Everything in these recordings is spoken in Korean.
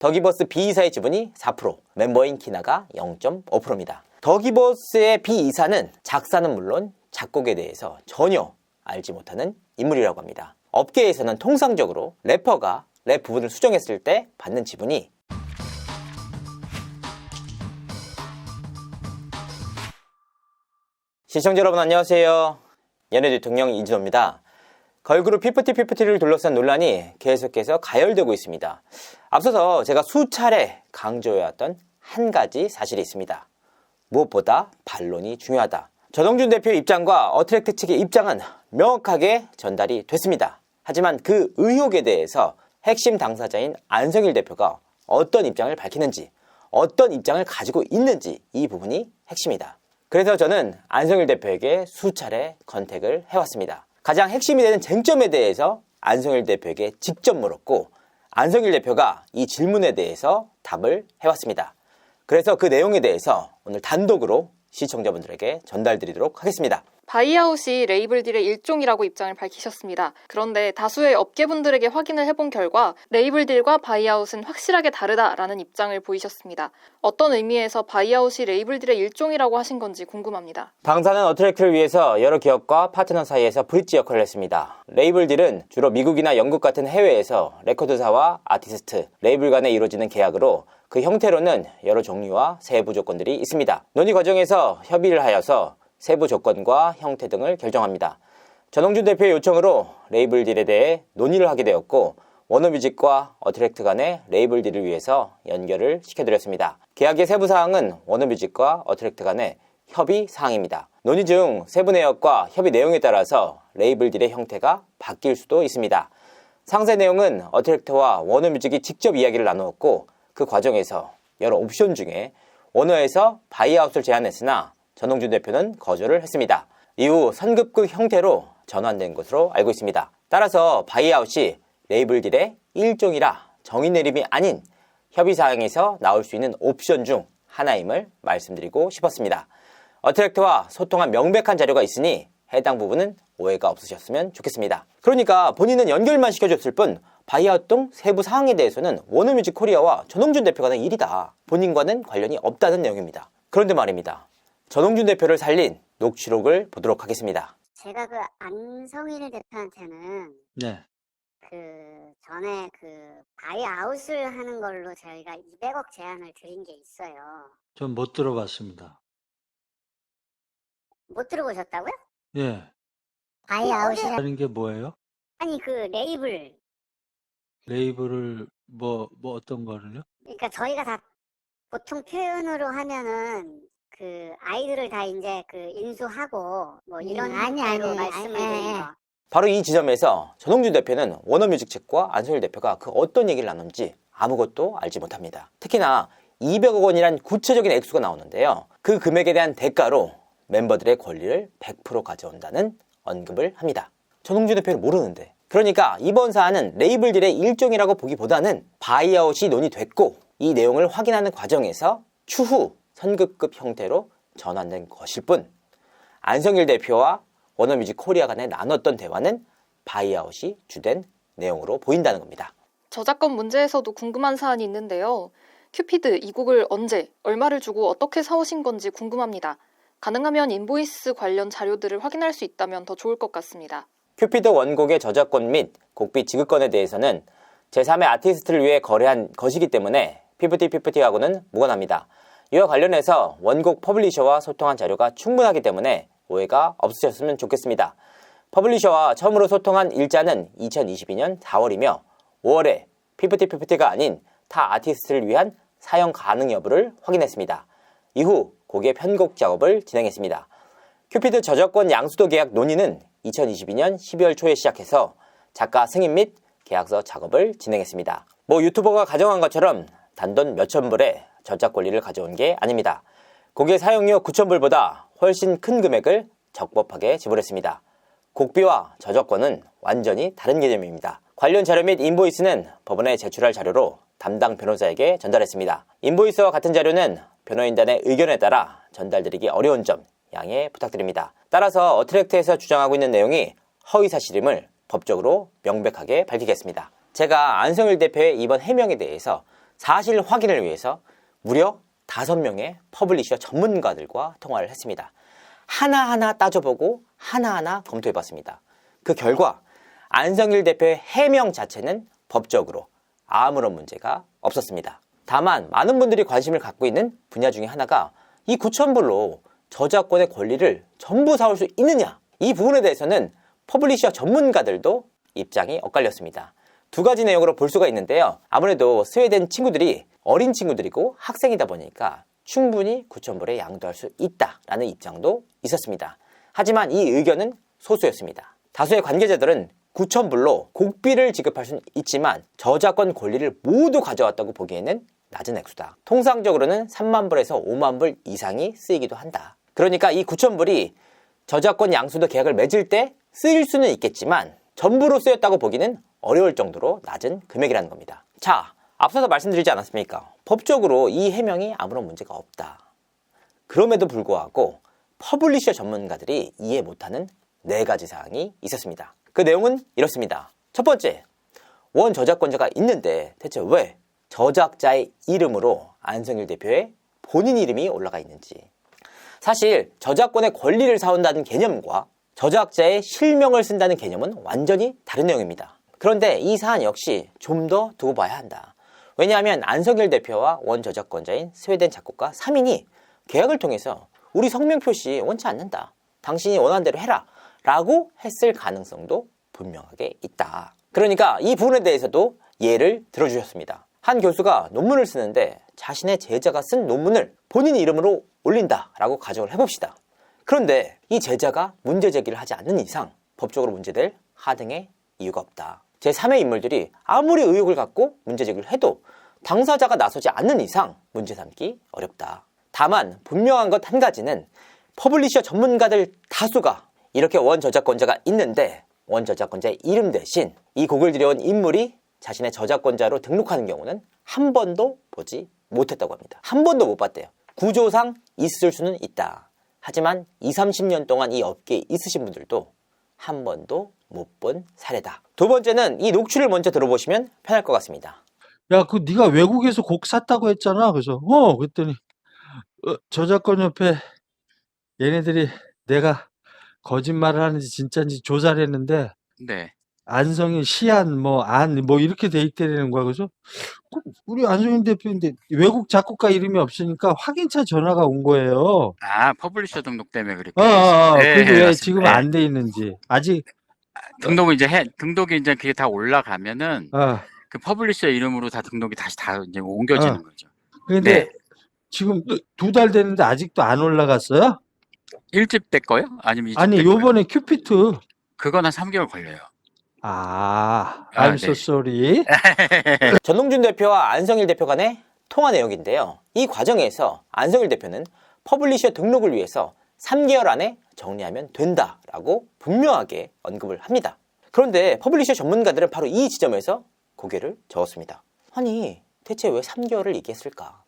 더기버스 B이사의 지분이 4%, 멤버인 키나가 0.5%입니다. 더기버스의 B이사는 작사는 물론 작곡에 대해서 전혀 알지 못하는 인물이라고 합니다. 업계에서는 통상적으로 래퍼가 랩 부분을 수정했을 때 받는 지분이 시청자 여러분 안녕하세요. 연예대통령 이진호입니다. 걸그룹 피프티를 둘러싼 논란이 계속해서 가열되고 있습니다. 앞서서 제가 수차례 강조해왔던 한 가지 사실이 있습니다. 무엇보다 반론이 중요하다. 전홍준 대표의 입장과 어트랙트 측의 입장은 명확하게 전달이 됐습니다. 하지만 그 의혹에 대해서 핵심 당사자인 안성일 대표가 어떤 입장을 밝히는지, 어떤 입장을 가지고 있는지 이 부분이 핵심이다. 그래서 저는 안성일 대표에게 수차례 컨택을 해왔습니다. 가장 핵심이 되는 쟁점에 대해서 안성일 대표에게 직접 물었고 안성일 대표가 이 질문에 대해서 답을 해왔습니다. 그래서 그 내용에 대해서 오늘 단독으로 시청자분들에게 전달드리도록 하겠습니다. 바이아웃이 레이블딜의 일종이라고 입장을 밝히셨습니다. 그런데 다수의 업계분들에게 확인을 해본 결과 레이블딜과 바이아웃은 확실하게 다르다라는 입장을 보이셨습니다. 어떤 의미에서 바이아웃이 레이블딜의 일종이라고 하신 건지 궁금합니다. 당사는 어트랙트를 위해서 여러 기업과 파트너 사이에서 브릿지 역할을 했습니다. 레이블딜은 주로 미국이나 영국 같은 해외에서 레코드사와 아티스트, 레이블 간에 이루어지는 계약으로 그 형태로는 여러 종류와 세부 조건들이 있습니다. 논의 과정에서 협의를 하여서 세부 조건과 형태 등을 결정합니다. 전홍준 대표의 요청으로 레이블 딜에 대해 논의를 하게 되었고 워너뮤직과 어트랙트 간의 레이블 딜을 위해서 연결을 시켜드렸습니다. 계약의 세부 사항은 워너뮤직과 어트랙트 간의 협의 사항입니다. 논의 중 세부 내역과 협의 내용에 따라서 레이블 딜의 형태가 바뀔 수도 있습니다. 상세 내용은 어트랙트와 워너뮤직이 직접 이야기를 나누었고 그 과정에서 여러 옵션 중에 워너에서 바이아웃을 제안했으나 전홍준 대표는 거절을 했습니다. 이후 선급급 형태로 전환된 것으로 알고 있습니다. 따라서 바이아웃이 레이블 딜의 일종이라 정의 내림이 아닌 협의사항에서 나올 수 있는 옵션 중 하나임을 말씀드리고 싶었습니다. 어트랙트와 소통한 명백한 자료가 있으니 해당 부분은 오해가 없으셨으면 좋겠습니다. 그러니까 본인은 연결만 시켜줬을 뿐 바이아웃 등 세부 사항에 대해서는 워너뮤직 코리아와 전홍준 대표가 낸 일이다. 본인과는 관련이 없다는 내용입니다. 그런데 말입니다. 전홍준 대표를 살린 녹취록을 보도록 하겠습니다. 제가 그 안성일 대표한테는 전에 바이아웃을 하는 걸로 저희가 200억 제안을 드린 게 있어요. 전 못 들어봤습니다. 못 들어보셨다고요? 예. 바이아웃이라는 게 뭐예요? 아니 레이블을 뭐 어떤 거를요? 그러니까 저희가 다 보통 표현으로 하면은 그 아이들을 다 이제 인수하고 뭐 이런 식으로 말씀을 드린 거. 바로 이 지점에서 전홍준 대표는 워너뮤직 측과 안성일 대표가 그 어떤 얘기를 나눴는지 아무것도 알지 못합니다. 특히나 200억 원이란 구체적인 액수가 나오는데요. 그 금액에 대한 대가로 멤버들의 권리를 100% 가져온다는 언급을 합니다. 전홍준 대표는 모르는데. 그러니까 이번 사안은 레이블 딜의 일종이라고 보기보다는 바이아웃이 논의됐고 이 내용을 확인하는 과정에서 추후 선급급 형태로 전환된 것일 뿐 안성일 대표와 워너뮤직 코리아 간에 나눴던 대화는 바이아웃이 주된 내용으로 보인다는 겁니다. 저작권 문제에서도 궁금한 사안이 있는데요. 큐피드 이 곡을 언제, 얼마를 주고 어떻게 사오신 건지 궁금합니다. 가능하면 인보이스 관련 자료들을 확인할 수 있다면 더 좋을 것 같습니다. 큐피드 원곡의 저작권 및 곡비 지급권에 대해서는 제3의 아티스트를 위해 거래한 것이기 때문에 피프티하고는 무관합니다. 이와 관련해서 원곡 퍼블리셔와 소통한 자료가 충분하기 때문에 오해가 없으셨으면 좋겠습니다. 퍼블리셔와 처음으로 소통한 일자는 2022년 4월이며 5월에 피프티가 아닌 타 아티스트를 위한 사용 가능 여부를 확인했습니다. 이후 곡의 편곡 작업을 진행했습니다. 큐피드 저작권 양수도 계약 논의는 2022년 12월 초에 시작해서 작가 승인 및 계약서 작업을 진행했습니다. 유튜버가 가정한 것처럼 단돈 몇천 불에 저작 권리를 가져온 게 아닙니다. 곡의 사용료 9,000불보다 훨씬 큰 금액을 적법하게 지불했습니다. 곡비와 저작권은 완전히 다른 개념입니다. 관련 자료 및 인보이스는 법원에 제출할 자료로 담당 변호사에게 전달했습니다. 인보이스와 같은 자료는 변호인단의 의견에 따라 전달드리기 어려운 점 양해 부탁드립니다. 따라서 어트랙트에서 주장하고 있는 내용이 허위사실임을 법적으로 명백하게 밝히겠습니다. 제가 안성일 대표의 이번 해명에 대해서 사실 확인을 위해서 무려 5명의 퍼블리셔 전문가들과 통화를 했습니다. 하나하나 따져보고 하나하나 검토해봤습니다. 그 결과 안성일 대표의 해명 자체는 법적으로 아무런 문제가 없었습니다. 다만 많은 분들이 관심을 갖고 있는 분야 중에 하나가 이 9,000불로 저작권의 권리를 전부 사올 수 있느냐, 이 부분에 대해서는 퍼블리셔 전문가들도 입장이 엇갈렸습니다. 두 가지 내용으로 볼 수가 있는데요. 아무래도 스웨덴 친구들이 어린 친구들이고 학생이다 보니까 충분히 9,000불에 양도할 수 있다라는 입장도 있었습니다. 하지만 이 의견은 소수였습니다. 다수의 관계자들은 9,000불로 곡비를 지급할 수는 있지만 저작권 권리를 모두 가져왔다고 보기에는 낮은 액수다. 통상적으로는 3만 불에서 5만 불 이상이 쓰이기도 한다. 그러니까 이 9,000불이 저작권 양수도 계약을 맺을 때 쓰일 수는 있겠지만 전부로 쓰였다고 보기는 어려울 정도로 낮은 금액이라는 겁니다. 자, 앞서서 말씀드리지 않았습니까? 법적으로 이 해명이 아무런 문제가 없다. 그럼에도 불구하고 퍼블리셔 전문가들이 이해 못하는 4가지 사항이 있었습니다. 그 내용은 이렇습니다. 첫 번째, 원 저작권자가 있는데 대체 왜 저작자의 이름으로 안성일 대표의 본인 이름이 올라가 있는지. 사실 저작권의 권리를 사온다는 개념과 저작자의 실명을 쓴다는 개념은 완전히 다른 내용입니다. 그런데 이 사안 역시 좀 더 두고 봐야 한다. 왜냐하면 안성일 대표와 원 저작권자인 스웨덴 작곡가 3인이 계약을 통해서 우리 성명 표시 원치 않는다, 당신이 원하는 대로 해라 라고 했을 가능성도 분명하게 있다. 그러니까 이 부분에 대해서도 예를 들어주셨습니다. 한 교수가 논문을 쓰는데 자신의 제자가 쓴 논문을 본인 이름으로 올린다 라고 가정을 해봅시다. 그런데 이 제자가 문제 제기를 하지 않는 이상 법적으로 문제될 하등의 이유가 없다. 제3의 인물들이 아무리 의혹을 갖고 문제 제기를 해도 당사자가 나서지 않는 이상 문제 삼기 어렵다. 다만 분명한 것 한 가지는 퍼블리셔 전문가들 다수가 이렇게 원 저작권자가 있는데 원 저작권자의 이름 대신 이 곡을 들여온 인물이 자신의 저작권자로 등록하는 경우는 한 번도 보지 못했다고 합니다. 한 번도 못 봤대요. 구조상 있을 수는 있다. 하지만 20, 30년 동안 이 업계에 있으신 분들도 한 번도 못 본 사례다. 두 번째는 이 녹취를 먼저 들어보시면 편할 것 같습니다. 야, 그 네가 외국에서 곡 샀다고 했잖아. 그래서 그랬더니 저작권 옆에 얘네들이 내가 거짓말을 하는지 진짜인지 조사를 했는데 네. 안성일, 시안, 이렇게 돼 있다는 거야. 그래서 우리 안성일 대표인데 외국 작곡가 이름이 없으니까 확인차 전화가 온 거예요. 아, 퍼블리셔 등록 때문에 그렇게. 네, 그게 왜 맞습니다. 지금 네. 안 돼 있는지 아직 등록이 이제 그게 다 올라가면은 그 퍼블리셔 이름으로 다 등록이 다시 다 이제 옮겨지는 거죠. 근데 네. 지금 2달 됐는데 아직도 안 올라갔어요? 1집 때 거요? 아니면 2집 아니 때 거요? 요번에 큐피트 그건 한 3개월 걸려요. I'm so 네. sorry. 전동준 대표와 안성일 대표 간의 통화 내용인데요. 이 과정에서 안성일 대표는 퍼블리셔 등록을 위해서 3개월 안에 정리하면 된다라고 분명하게 언급을 합니다. 그런데 퍼블리셔 전문가들은 바로 이 지점에서 고개를 저었습니다. 아니, 대체 왜 3개월을 얘기했을까?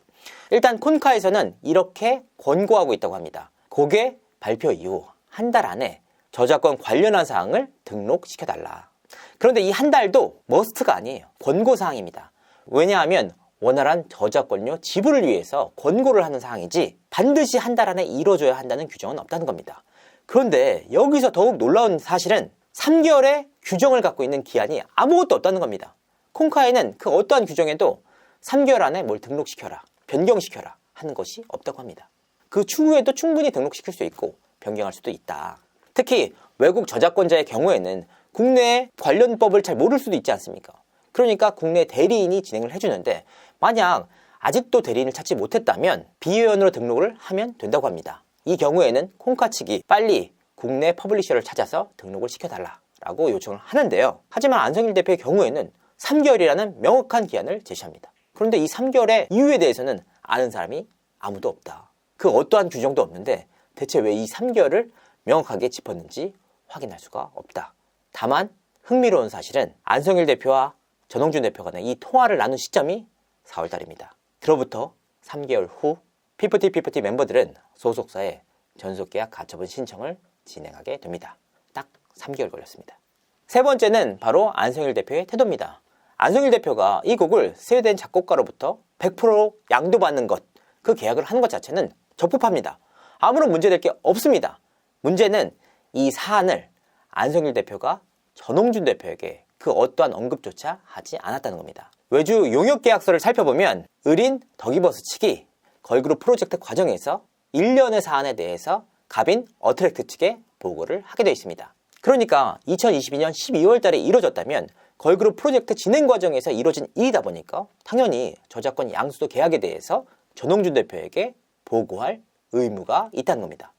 일단 콘카에서는 이렇게 권고하고 있다고 합니다. 곡의 발표 이후 한 달 안에 저작권 관련한 사항을 등록시켜달라. 그런데 이 한 달도 머스트가 아니에요. 권고사항입니다. 왜냐하면 원활한 저작권료 지불을 위해서 권고를 하는 사항이지 반드시 한 달 안에 이루어져야 한다는 규정은 없다는 겁니다. 그런데 여기서 더욱 놀라운 사실은 3개월의 규정을 갖고 있는 기한이 아무것도 없다는 겁니다. 콩카에는 그 어떠한 규정에도 3개월 안에 뭘 등록시켜라, 변경시켜라 하는 것이 없다고 합니다. 그 추후에도 충분히 등록시킬 수 있고 변경할 수도 있다. 특히 외국 저작권자의 경우에는 국내의 관련법을 잘 모를 수도 있지 않습니까? 그러니까 국내 대리인이 진행을 해주는데 만약 아직도 대리인을 찾지 못했다면 비회원으로 등록을 하면 된다고 합니다. 이 경우에는 콩카 측이 빨리 국내 퍼블리셔를 찾아서 등록을 시켜달라고 요청을 하는데요. 하지만 안성일 대표의 경우에는 3개월이라는 명확한 기한을 제시합니다. 그런데 이 3개월의 이유에 대해서는 아는 사람이 아무도 없다. 그 어떠한 규정도 없는데 대체 왜 이 3개월을 명확하게 짚었는지 확인할 수가 없다. 다만 흥미로운 사실은 안성일 대표와 전홍준 대표 간의 이 통화를 나눈 시점이 4월달입니다. 그로부터 3개월 후 피프티 멤버들은 소속사에 전속계약 가처분 신청을 진행하게 됩니다. 딱 3개월 걸렸습니다. 세 번째는 바로 안성일 대표의 태도입니다. 안성일 대표가 이 곡을 스웨덴 작곡가로부터 100% 양도받는 것, 그 계약을 하는 것 자체는 적법합니다. 아무런 문제될 게 없습니다. 문제는 이 사안을 안성일 대표가 전홍준 대표에게 그 어떠한 언급조차 하지 않았다는 겁니다. 외주 용역계약서를 살펴보면 을인 덕이버스 측이 걸그룹 프로젝트 과정에서 일련의 사안에 대해서 갑인 어트랙트 측에 보고를 하게 되어 있습니다. 그러니까 2022년 12월 달에 이루어졌다면 걸그룹 프로젝트 진행 과정에서 이루어진 일이다 보니까 당연히 저작권 양수도 계약에 대해서 전홍준 대표에게 보고할 의무가 있다는 겁니다.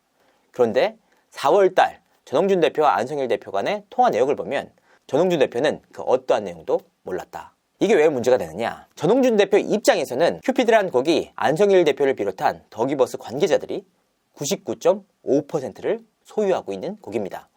그런데 4월 달 전홍준 대표와 안성일 대표 간의 통화 내역을 보면 전홍준 대표는 그 어떠한 내용도 몰랐다. 이게 왜 문제가 되느냐? 전홍준 대표 입장에서는 큐피드란 곡이 안성일 대표를 비롯한 덕이버스 관계자들이 99.5%를 소유하고 있는 곡입니다.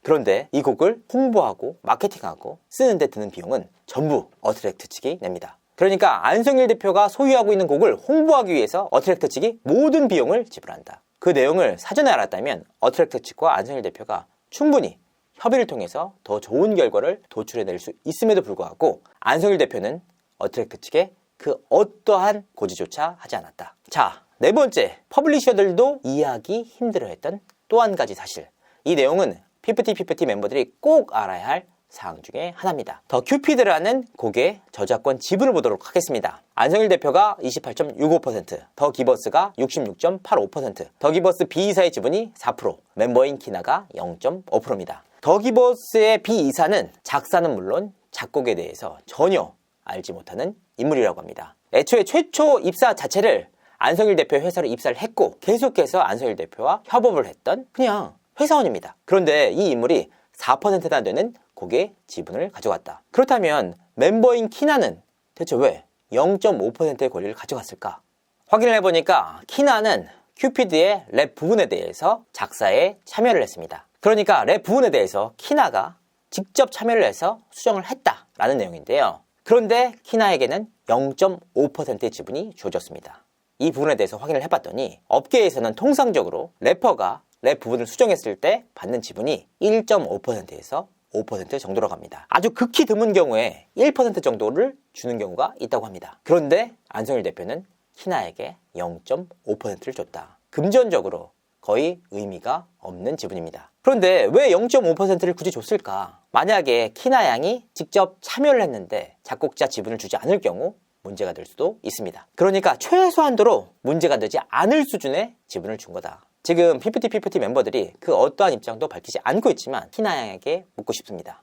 그런데 이 곡을 홍보하고 마케팅하고 쓰는데 드는 비용은 전부 어트랙트 측이 냅니다. 그러니까 안성일 대표가 소유하고 있는 곡을 홍보하기 위해서 어트랙트 측이 모든 비용을 지불한다. 그 내용을 사전에 알았다면 어트랙트 측과 안성일 대표가 충분히 협의를 통해서 더 좋은 결과를 도출해낼 수 있음에도 불구하고 안성일 대표는 어트랙트 측에 그 어떠한 고지조차 하지 않았다. 자, 네 번째, 퍼블리셔들도 이해하기 힘들어했던 또 한 가지 사실. 이 내용은 피프티 멤버들이 꼭 알아야 할 사항 중에 하나입니다. 더 큐피드라는 곡의 저작권 지분을 보도록 하겠습니다. 안성일 대표가 28.65%, 더 기버스가 66.85%, 더 기버스 B이사의 지분이 4%, 멤버인 키나가 0.5%입니다. 더 기버스의 B이사는 작사는 물론 작곡에 대해서 전혀 알지 못하는 인물이라고 합니다. 애초에 최초 입사 자체를 안성일 대표 회사로 입사를 했고 계속해서 안성일 대표와 협업을 했던 그냥 회사원입니다. 그런데 이 인물이 4%나 되는 곡의 지분을 가져갔다. 그렇다면 멤버인 키나는 대체 왜 0.5%의 권리를 가져갔을까? 확인을 해보니까 키나는 큐피드의 랩 부분에 대해서 작사에 참여를 했습니다. 그러니까 랩 부분에 대해서 키나가 직접 참여를 해서 수정을 했다라는 내용인데요. 그런데 키나에게는 0.5%의 지분이 주어졌습니다. 이 부분에 대해서 확인을 해봤더니 업계에서는 통상적으로 래퍼가 랩 부분을 수정했을 때 받는 지분이 1.5%에서 5% 정도로 갑니다. 아주 극히 드문 경우에 1% 정도를 주는 경우가 있다고 합니다. 그런데 안성일 대표는 키나에게 0.5%를 줬다. 금전적으로 거의 의미가 없는 지분입니다. 그런데 왜 0.5%를 굳이 줬을까? 만약에 키나 양이 직접 참여를 했는데 작곡자 지분을 주지 않을 경우 문제가 될 수도 있습니다. 그러니까 최소한도로 문제가 되지 않을 수준의 지분을 준 거다. 지금 피프티 멤버들이 그 어떠한 입장도 밝히지 않고 있지만 키나 양에게 묻고 싶습니다.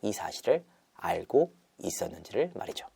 이 사실을 알고 있었는지를 말이죠.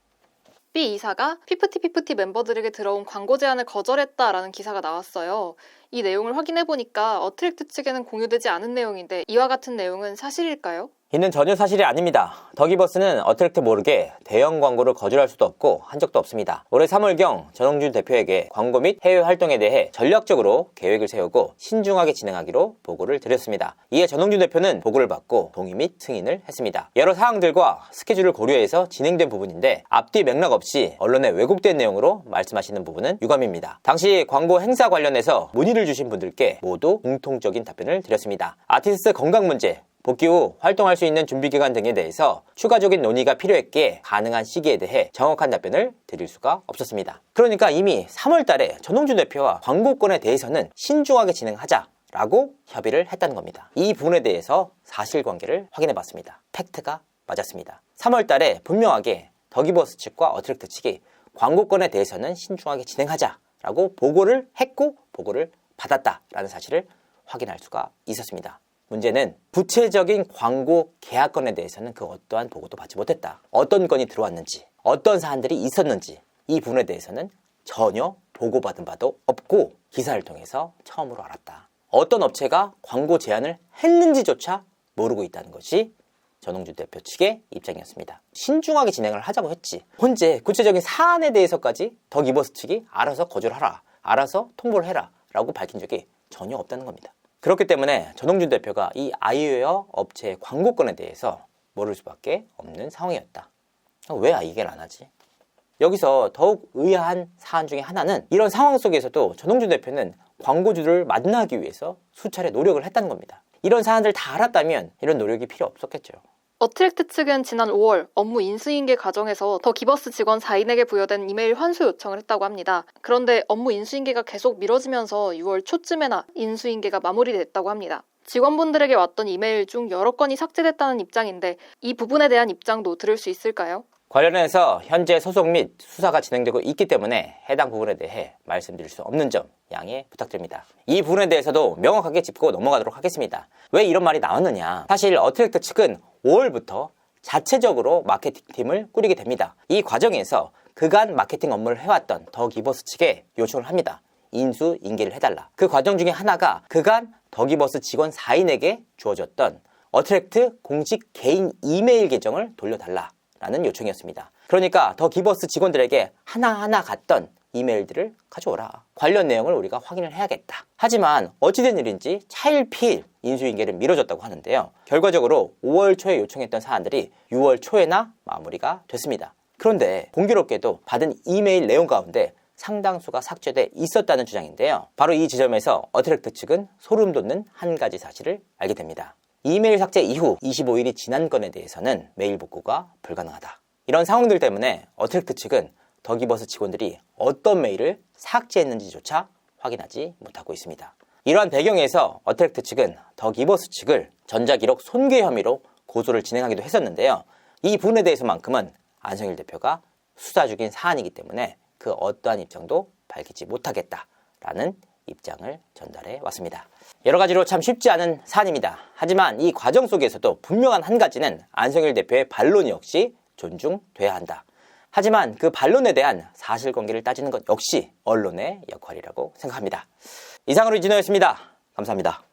B 이사가 피프티 멤버들에게 들어온 광고 제안을 거절했다라는 기사가 나왔어요. 이 내용을 확인해보니까 어트랙트 측에는 공유되지 않은 내용인데 이와 같은 내용은 사실일까요? 이는 전혀 사실이 아닙니다. 더기버스는 어트랙트 모르게 대형 광고를 거절할 수도 없고 한 적도 없습니다. 올해 3월경 전홍준 대표에게 광고 및 해외 활동에 대해 전략적으로 계획을 세우고 신중하게 진행하기로 보고를 드렸습니다. 이에 전홍준 대표는 보고를 받고 동의 및 승인을 했습니다. 여러 사항들과 스케줄을 고려해서 진행된 부분인데 앞뒤 맥락 없이 언론에 왜곡된 내용으로 말씀하시는 부분은 유감입니다. 당시 광고 행사 관련해서 문의를 주신 분들께 모두 공통적인 답변을 드렸습니다. 아티스트 건강 문제, 복귀 후 활동할 수 있는 준비기간 등에 대해서 추가적인 논의가 필요했기에 가능한 시기에 대해 정확한 답변을 드릴 수가 없었습니다. 그러니까 이미 3월 달에 전홍준 대표와 광고권에 대해서는 신중하게 진행하자라고 협의를 했다는 겁니다. 이 부분에 대해서 사실관계를 확인해 봤습니다. 팩트가 맞았습니다. 3월 달에 분명하게 더기버스 측과 어트랙트 측이 광고권에 대해서는 신중하게 진행하자라고 보고를 했고 보고를 받았다라는 사실을 확인할 수가 있었습니다. 문제는 구체적인 광고 계약건에 대해서는 그 어떠한 보고도 받지 못했다. 어떤 건이 들어왔는지, 어떤 사안들이 있었는지 이 부분에 대해서는 전혀 보고받은 바도 없고 기사를 통해서 처음으로 알았다. 어떤 업체가 광고 제안을 했는지조차 모르고 있다는 것이 전홍준 대표 측의 입장이었습니다. 신중하게 진행을 하자고 했지. 현재 구체적인 사안에 대해서까지 더기버스 측이 알아서 거절하라, 알아서 통보를 해라 라고 밝힌 적이 전혀 없다는 겁니다. 그렇기 때문에 전홍준 대표가 이 아이웨어 업체의 광고권에 대해서 모를 수밖에 없는 상황이었다. 왜 얘기를 안 하지? 여기서 더욱 의아한 사안 중에 하나는 이런 상황 속에서도 전홍준 대표는 광고주를 만나기 위해서 수차례 노력을 했다는 겁니다. 이런 사안들 다 알았다면 이런 노력이 필요 없었겠죠. 어트랙트 측은 지난 5월 업무 인수인계 과정에서 더 기버스 직원 4인에게 부여된 이메일 환수 요청을 했다고 합니다. 그런데 업무 인수인계가 계속 미뤄지면서 6월 초쯤에나 인수인계가 마무리됐다고 합니다. 직원분들에게 왔던 이메일 중 여러 건이 삭제됐다는 입장인데 이 부분에 대한 입장도 들을 수 있을까요? 관련해서 현재 소송 및 수사가 진행되고 있기 때문에 해당 부분에 대해 말씀드릴 수 없는 점 양해 부탁드립니다. 이 부분에 대해서도 명확하게 짚고 넘어가도록 하겠습니다. 왜 이런 말이 나왔느냐? 사실 어트랙트 측은 5월부터 자체적으로 마케팅팀을 꾸리게 됩니다. 이 과정에서 그간 마케팅 업무를 해왔던 더 기버스 측에 요청을 합니다. 인수인계를 해달라. 그 과정 중에 하나가 그간 더 기버스 직원 4인에게 주어졌던 어트랙트 공식 개인 이메일 계정을 돌려달라 라는 요청이었습니다. 그러니까 더 기버스 직원들에게 하나하나 갔던 이메일들을 가져오라. 관련 내용을 우리가 확인을 해야겠다. 하지만 어찌된 일인지 차일피일 인수인계를 미뤄졌다고 하는데요. 결과적으로 5월 초에 요청했던 사안들이 6월 초에나 마무리가 됐습니다. 그런데 공교롭게도 받은 이메일 내용 가운데 상당수가 삭제돼 있었다는 주장인데요. 바로 이 지점에서 어트랙트 측은 소름 돋는 한 가지 사실을 알게 됩니다. 이메일 삭제 이후 25일이 지난 건에 대해서는 메일 복구가 불가능하다. 이런 상황들 때문에 어트랙트 측은 더 기버스 직원들이 어떤 메일을 삭제했는지조차 확인하지 못하고 있습니다. 이러한 배경에서 어트랙트 측은 더 기버스 측을 전자기록 손괴 혐의로 고소를 진행하기도 했었는데요. 이 부분에 대해서만큼은 안성일 대표가 수사 중인 사안이기 때문에 그 어떠한 입장도 밝히지 못하겠다라는 입장을 전달해 왔습니다. 여러 가지로 참 쉽지 않은 사안입니다. 하지만 이 과정 속에서도 분명한 한 가지는 안성일 대표의 반론 역시 존중돼야 한다. 하지만 그 반론에 대한 사실관계를 따지는 것 역시 언론의 역할이라고 생각합니다. 이상으로 이진호였습니다. 감사합니다.